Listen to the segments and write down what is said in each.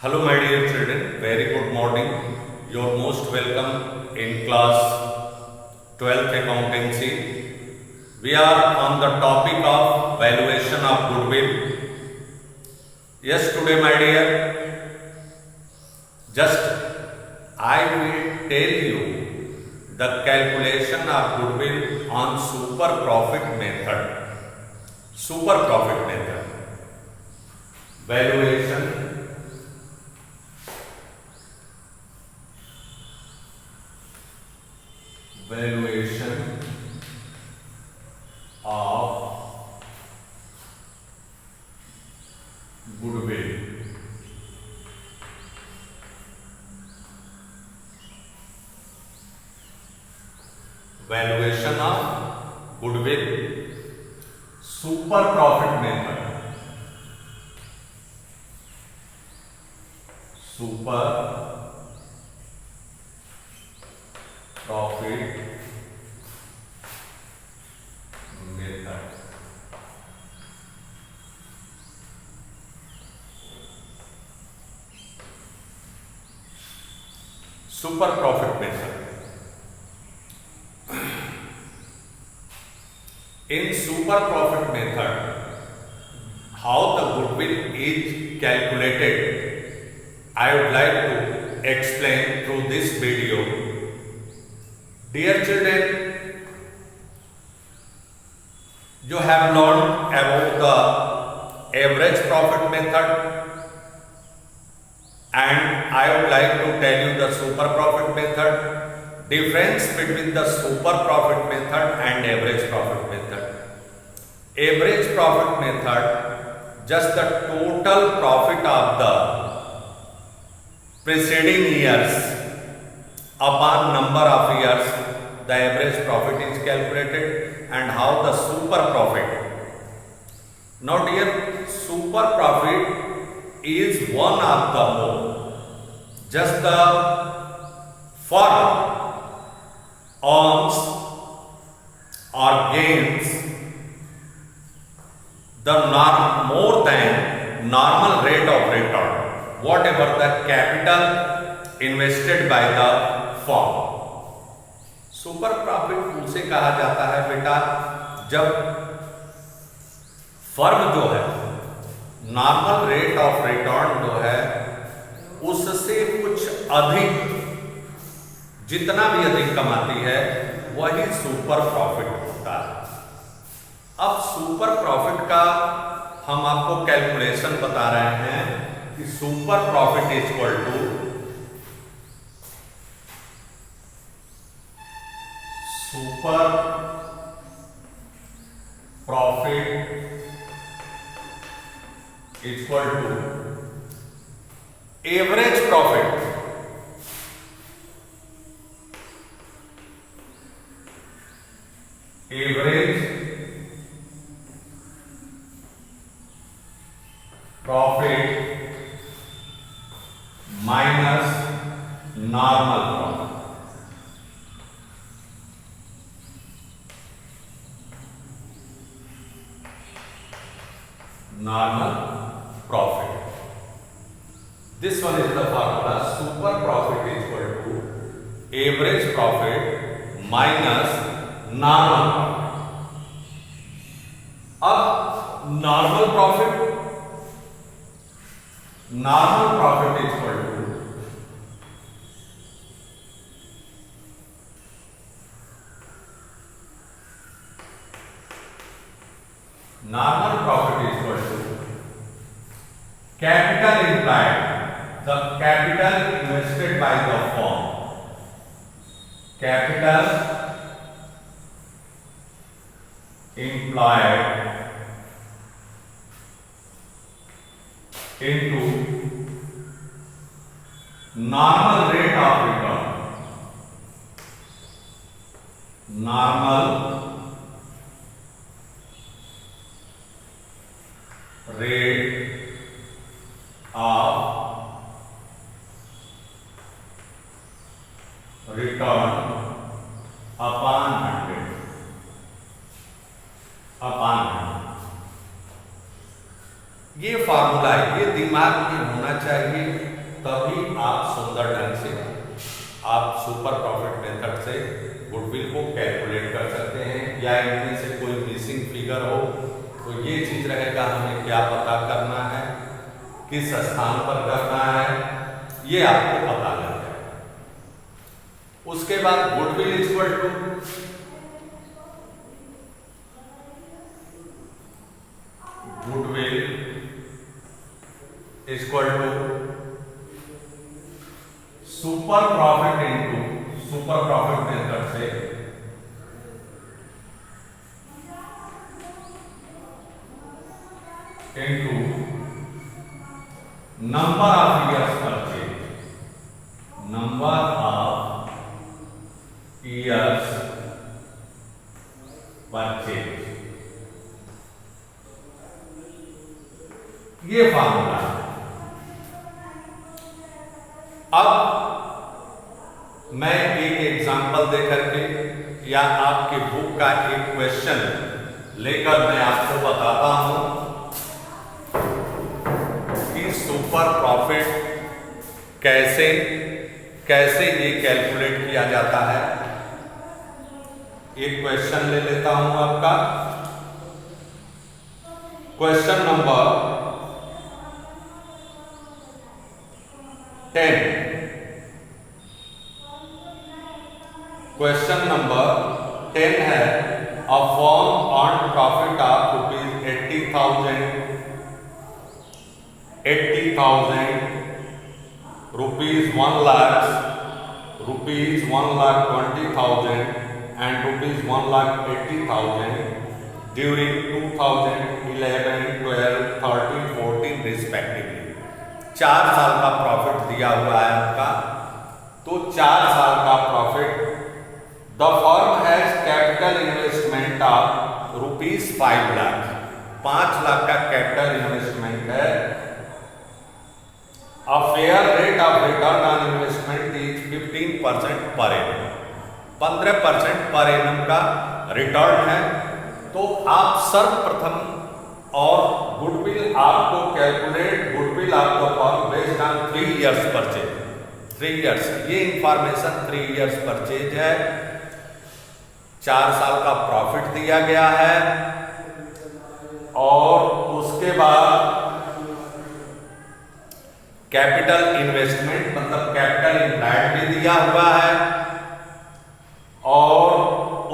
Hello my dear children, very good morning. You're most welcome in class 12th accountancy. We are on the topic of valuation of goodwill. Yes, today my dear, just I will tell you the calculation of goodwill on super profit method. Super profit method. Valuation of goodwill. Valuation of goodwill. Super profit method. Super profit method. Super profit method. In super profit method, how the goodwill is calculated, I would like to explain through this video. Dear children, you have learned about the average profit method, and I would like to tell you the super profit method. Difference between the super profit method and average profit method. Average profit method, just the total profit of the preceding years upon number of years, the average profit is calculated. And how the super profit. Now dear, super profit is one of the more, just the firm earns or gains the more than normal rate of return, whatever the capital invested by the firm. Super profit उसे कहा जाता है बेटा जब firm जो है normal rate of return जो है उससे कुछ अधिक, जितना भी अधिक कमाती है वही सुपर प्रॉफिट होता है। अब सुपर प्रॉफिट का हम आपको कैलकुलेशन बता रहे हैं कि super profit equal to super profit equal to average profit. Average profit minus normal profit. Normal profit. This one is the formula. Super profit is equal to average profit minus normal profit. अब normal profit is equal to capital implied, the capital invested by the firm. Capital employed into normal rate of return. Normal rate of return upon 100 upon 100। ये formula है, ये दिमाग में होना चाहिए। तभी आप सुंदर ढंग से आप सुपर प्रॉफिट मेथड से गुडविल को कैलकुलेट कर सकते हैं। या इनमें से कोई मिसिंग फिगर हो तो ये चीज रहेगा, हमें क्या पता करना है, किस स्थान पर करना है, ये आपको पता लग जाएगा। उसके बाद goodwill equal to super profit into super profit method से into number of years purchase, number of years purchase, ये फार्मूला है। अब मैं एक एग्जांपल देकर के या आपके बुक का एक क्वेश्चन लेकर मैं आपको बताता हूं कि सुपर प्रॉफिट कैसे ये कैलकुलेट किया जाता है। एक क्वेश्चन ले लेता हूं आपका, क्वेश्चन नंबर 10। क्वेश्चन नंबर 10 है, a firm earn profit of ₹80,000 rupees 1,00,000 rupees 1,20,000 and rupees 1,80,000 during 2011, 12, 13, 14 respectively. 4 साल का प्रॉफिट दिया हुआ है आपका, तो 4 साल का profit. The firm has capital investment of ₹5 lakh, 5 lakh का कैपिटल इन्वेस्टमेंट है। A fair rate of return on investment is 15% per annum, 15% per annum का रिटर्न है। तो आप सर्वप्रथम और गुडविल आपको कैलकुलेट, गुडविल आपको form based on 3 years purchase, 3 years, ये इंफॉर्मेशन 3 इयर्स परचेज है। 4 साल का प्रॉफिट दिया गया है और उसके बाद कैपिटल इन्वेस्टमेंट मतलब कैपिटल इम्प्लाइड भी दिया हुआ है और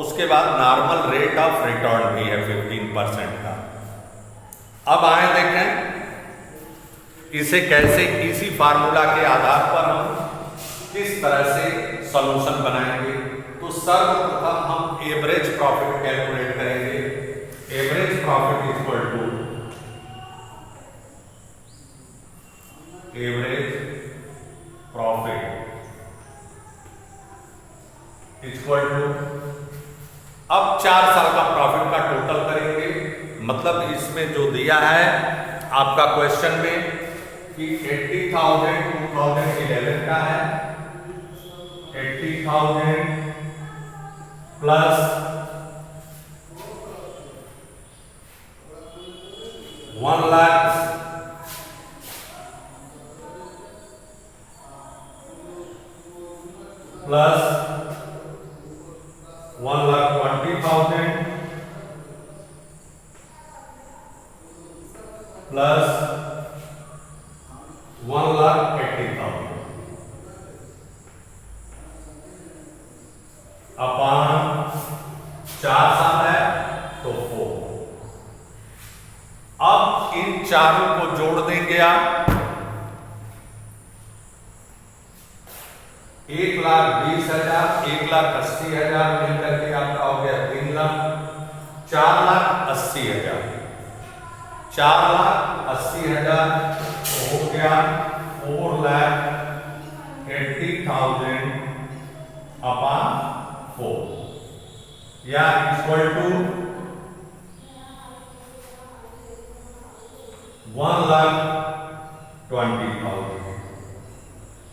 उसके बाद नॉर्मल रेट ऑफ रिटर्न भी है 15% का। अब आए देखें इसे कैसे, इसी फार्मूला के आधार पर हम किस तरह से सॉल्यूशन बनाएंगे। तो सर्वप्रथम हम एवरेज प्रॉफिट कैलकुलेट करेंगे। Average profit equal to average profit equal to, अब 4 साल का प्रॉफिट का टोटल करेंगे। मतलब इसमें जो दिया है आपका क्वेश्चन में कि 80,000 2011 का है, 80,000 प्लस 1 लाख प्लस 1,20,000 प्लस 1,80,000 अपान 4 साल है तो 4। अब इन चारों को जोड़ देंगे आप, 1,20,000, 1,80,000 मिलकर के आपका हो गया 3 लाख, 4,80,000, 4,80,000 हो गया 4,80,000 अपान 4 या इक्वल टू 1,20,000।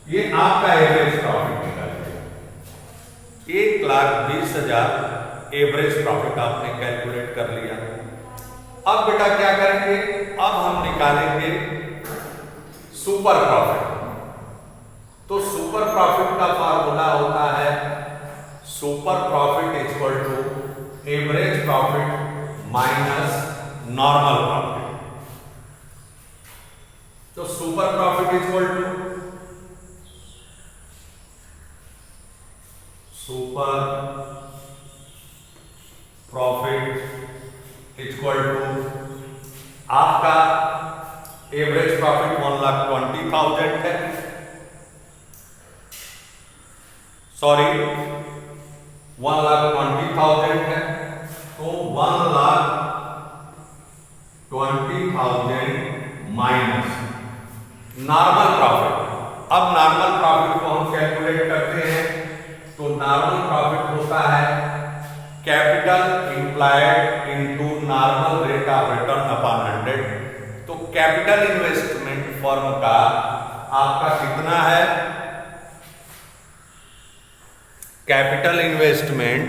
ये आपका एवरेज प्रॉफिट निकल गया। 1,20,000 एवरेज प्रॉफिट आपने कैलकुलेट कर लिया। अब बेटा क्या करेंगे, अब हम निकालेंगे सुपर प्रॉफिट। तो सुपर प्रॉफिट का फार्मूला होता है super profit equal to average profit minus normal profit. तो super profit equal to super profit equal to आपका एवरेज प्रॉफिट 1,20,000 है, सॉरी 1,20,000 है, तो 1,20,000 माइनस नॉर्मल प्रॉफिट। अब नॉर्मल प्रॉफिट को हम कैलकुलेट करते हैं, तो नॉर्मल प्रॉफिट होता है capital employed into normal rate of return upon 100। तो कैपिटल इन्वेस्टमेंट फर्म का आपका कितना है, कैपिटल इन्वेस्टमेंट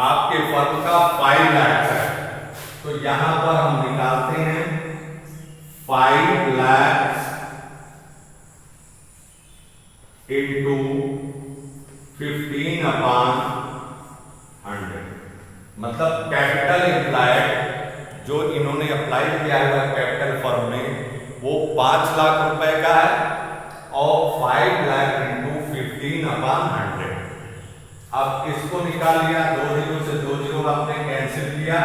आपके फर्म का 5 लाख है, तो यहां पर हम निकालते हैं 5 लाख इंटू 15 अपॉन 100, मतलब कैपिटल एम्प्लॉयड जो इन्होंने अप्लाई किया है कैपिटल फर्म में वो 5 लाख रुपए का है और 5 लाख इंटू 15 अपॉन 100। अब इसको निकाल लिया, 2 जीरो से 2 जीरो आपने कैंसिल किया,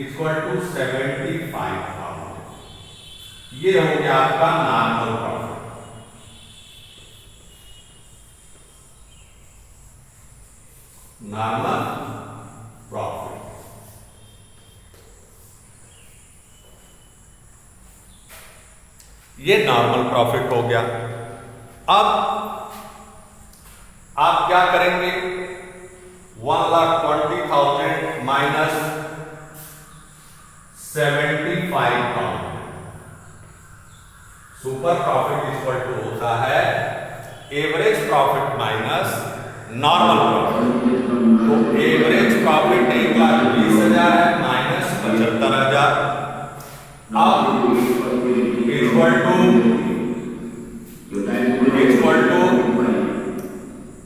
इक्वल टू 75,000। ये हो गया आपका नॉर्मल प्रॉफिट। नॉर्मल प्रॉफिट ये नॉर्मल प्रॉफिट हो गया। अब आप क्या करेंगे, 1,20,000 minus 75,000, super profit equal to होता है average profit minus normal profit. तो एवरेज प्रॉफिट 1,20,000 है माइनस 75,000, अब इक्वल टू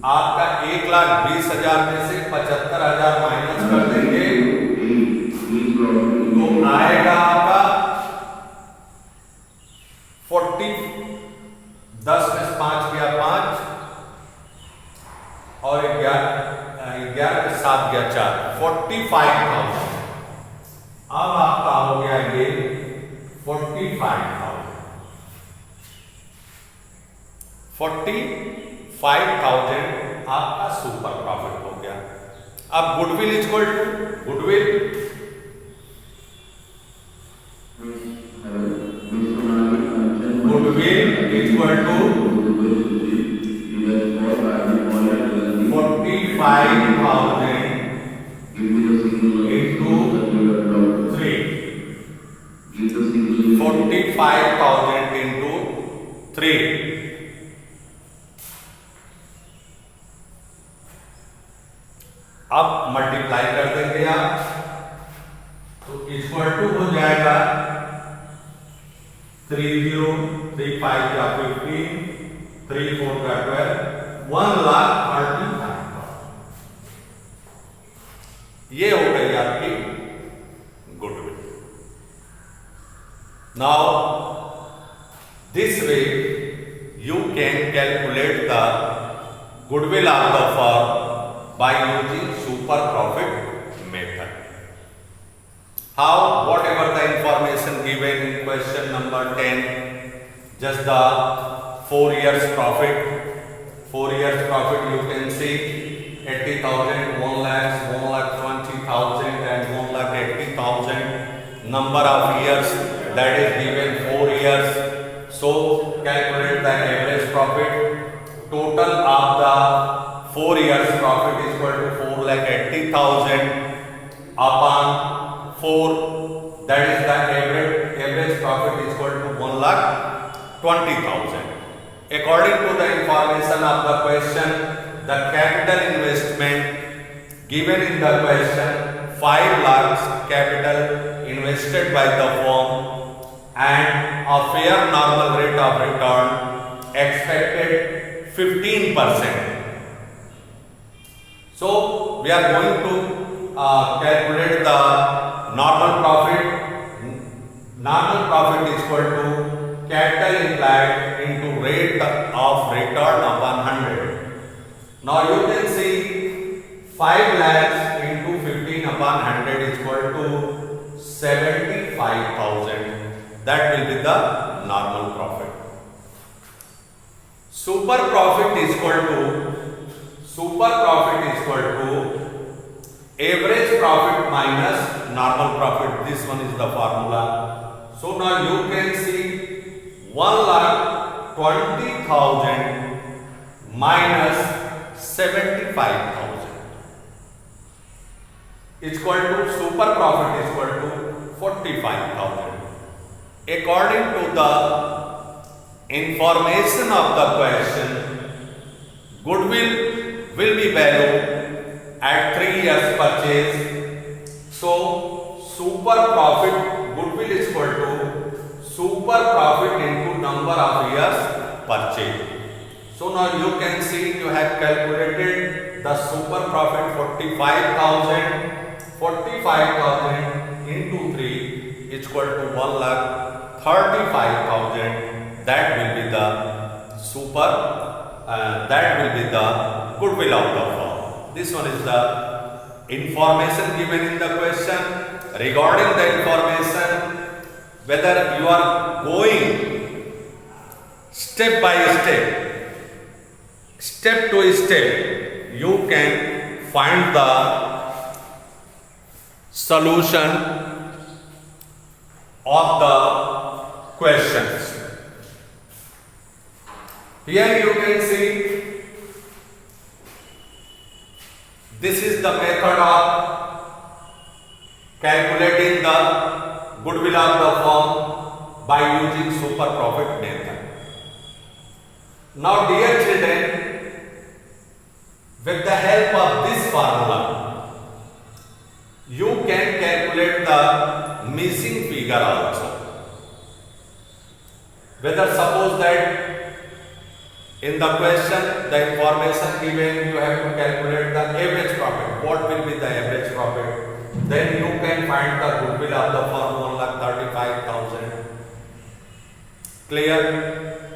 आपका 1,20,000 में से 75,000 माइनस कर देंगे तो आएगा आपका 40, 10 में 5 गया 5 और 11 में 7 गया 4, 45,000। अब आपका हो गया ये 45,000 आपका सुपर प्रॉफिट हो गया। अब goodwill equal to goodwill equal to 45,000 into 3, 45,000 into 3, अब मल्टीप्लाई कर देंगे आप तो इक्वल टू हो जाएगा 30, 35 का 15, 34 का 12, 1,35,000। ये हो गई आपकी goodwill. Now this way you can calculate the goodwill of the firm by using super profit method. How? Whatever the information given in question number 10, just the 4 years profit. 4 years profit you can see 80,000, 1 lakh, 1,20,000 and 1,80,000. Number of years that is given 4 years. So calculate the average profit. Total of the 4 years profit is equal to 4,80,000 upon 4. That is the average profit is equal to 1,20,000. According to the information of the question, the capital investment given in the question 5 lakhs capital invested by the firm and a fair normal rate of return expected 15%. So we are going to calculate the normal profit. Normal profit is equal to capital implied into rate of return upon 100. Now you can see 5 lakhs into 15 upon 100 is equal to 75,000. That will be the normal profit. Super profit is equal to average profit minus normal profit. This one is the formula. So now you can see 1,20,000 minus 75,000 is equal to super profit is equal to 45,000. According to the information of the question, goodwill will be valued at 3 years purchase. So super profit goodwill is equal to super profit into number of years purchase. So now you can see you have calculated the super profit 45,000. 45,000 into 3 is equal to 1,35,000. That will be the that will be the goodwill of the firm. This one is the information given in the question. Regarding the information, whether you are going step by step to step, you can find the solution of the questions. Here you can see this is the method of calculating the goodwill of the firm by using super profit method. Now dear children, with the help of this formula, you can calculate the missing figure also. Whether suppose that in the question the information given, you have to calculate the average profit. What will be the average profit? Then you can find the goodwill of the firm 1,35,000. Clear?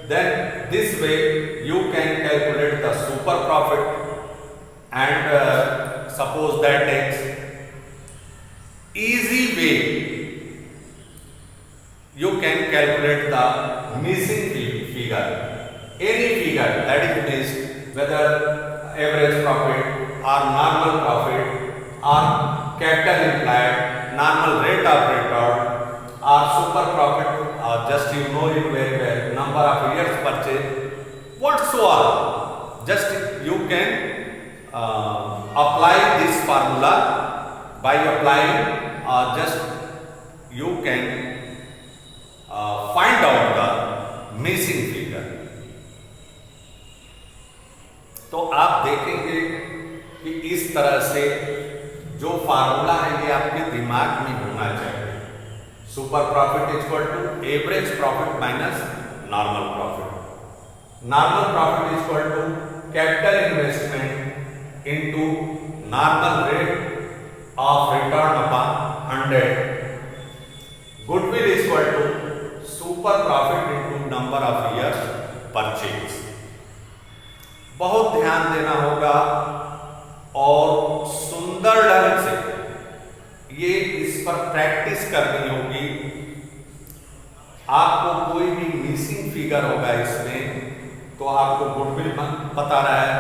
Then this way you can calculate the super profit, and suppose that takes easy way you can calculate the missing figure. Any figure that is missed, whether average profit or normal profit or capital implied, normal rate of return or super profit, or just you know it very well, number of years purchase, whatsoever, just you can apply this formula. By applying, just you can find out the missing figure. तो आप देखेंगे कि इस तरह से जो formula है ये आपके दिमाग में होना चाहिए. Super profit is equal to average profit minus normal profit. Normal profit is equal to capital investment into normal rate of return upon 100. Goodwill is equal to super profit into number of years purchase. बहुत ध्यान देना होगा और सुंदर ढंग से ये इस पर प्रैक्टिस करनी होगी. आपको कोई भी मिसिंग फिगर होगा इसमें तो आपको गुडविल पता रहा है,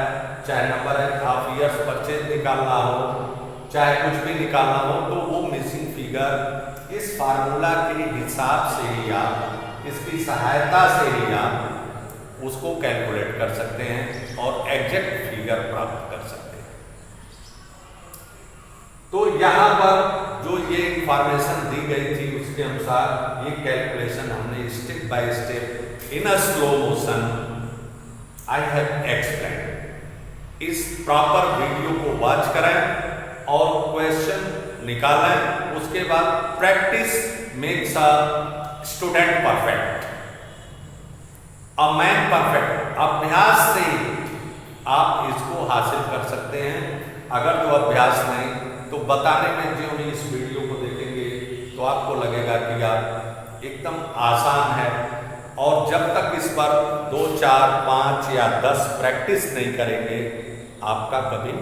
चाहे नंबर ऑफ इयर्स परचेज निकालना हो, चाहे कुछ भी निकालना हो, तो वो मिसिंग फिगर इस फार्मूला के हिसाब से ही आप, इसकी सहायता से ही आप उसको कैलकुलेट कर सकते हैं और एग्जैक्ट फिगर प्राप्त कर सकते हैं. तो यहाँ पर जो ये इंफॉर्मेशन दी गई थी उसके अनुसार ये कैलकुलेशन हमने step by step in a slow motion I have explain. इस प्रॉपर वीडियो को वॉच करें और क्वेश्चन निकालें. उसके बाद practice makes a student perfect. A man perfect, अभ्यास से आप इसको हासिल कर सकते हैं। अगर तो अभ्यास नहीं तो बताने में जो भी इस वीडियो को देखेंगे तो आपको लगेगा कि यार एकदम आसान है, और जब तक इस पर 2, 4, 5 या 10 प्रैक्टिस नहीं करेंगे आपका कभी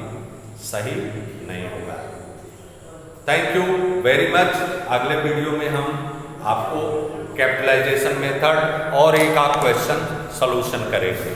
सही नहीं होगा। Thank you very much. अगले वीडियो में हम आपको कैपिटलाइजेशन मेथड और एक आध क्वेश्चन सॉल्यूशन करेंगे।